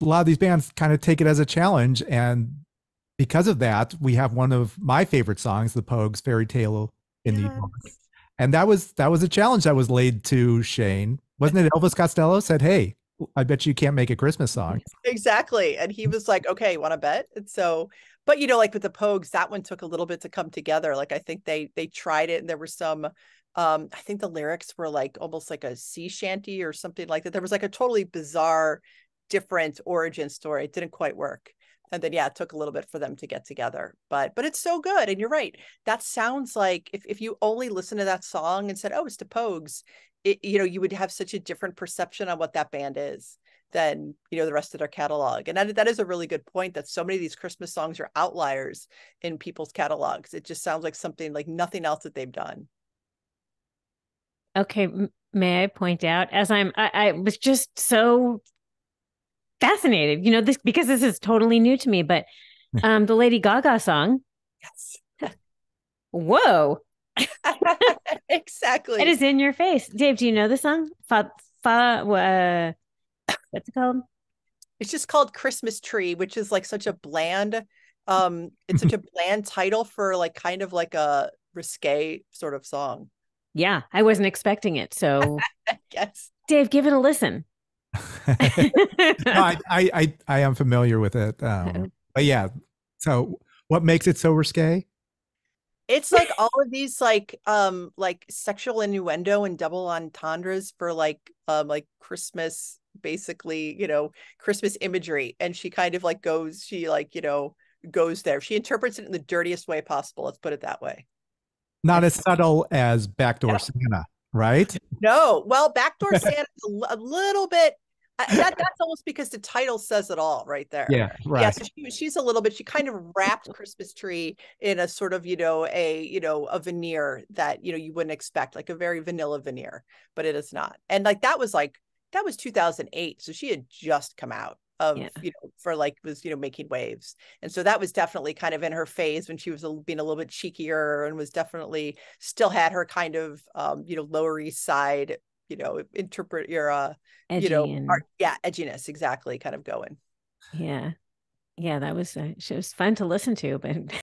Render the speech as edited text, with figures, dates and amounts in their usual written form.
a lot of these bands kind of take it as a challenge, and because of that, we have one of my favorite songs, the Pogues' "Fairytale in New York," Yes. and that was a challenge that was laid to Shane, wasn't it? Elvis Costello said, "Hey, I bet you can't make a Christmas song." Exactly. And he was like, okay, want to bet? And so, but like with the Pogues, that one took a little bit to come together. Like I think they tried it and there were some I think the lyrics were like almost like a sea shanty or something like that. There was like a totally bizarre, different origin story. It didn't quite work. And then yeah, it took a little bit for them to get together. But it's so good. And you're right. That sounds like if you only listen to that song and said, oh, it's the Pogues, you would have such a different perception on what that band is than the rest of their catalog. And that is a really good point, that so many of these Christmas songs are outliers in people's catalogs. It just sounds like something like nothing else that they've done. Okay, may I point out, as I was just so fascinated, this because this is totally new to me, but the Lady Gaga song, Yes. whoa, it Exactly. is in your face. Dave, do you know the song? What's it called? It's just called Christmas Tree, which is like such a bland it's such a bland title for like kind of like a risque sort of song. Yeah, I wasn't expecting it. So, Yes. Dave, give it a listen. No, I am familiar with it, but yeah. So, what makes it so risque? It's like all of these like sexual innuendo and double entendres for like Christmas, basically, Christmas imagery. And she kind of like goes there. She interprets it in the dirtiest way possible. Let's put it that way. Not And as subtle as Backdoor yeah. Santa, right? No, well, Backdoor Santa is a little bit that's almost because the title says it all right there. Yeah, Yeah, right. so she's a little bit, she kind of wrapped Christmas Tree in a sort of, a veneer that, you wouldn't expect, like a very vanilla veneer, but it is not. And that was 2008. So she had just come out Yeah. of, for like was, making waves. And so that was definitely kind of in her phase when she was being a little bit cheekier and was definitely still had her kind of, Lower East Side, interpret your, Edgy and art, yeah, edginess, exactly, kind of going. yeah. Yeah, that was it was fun to listen to, but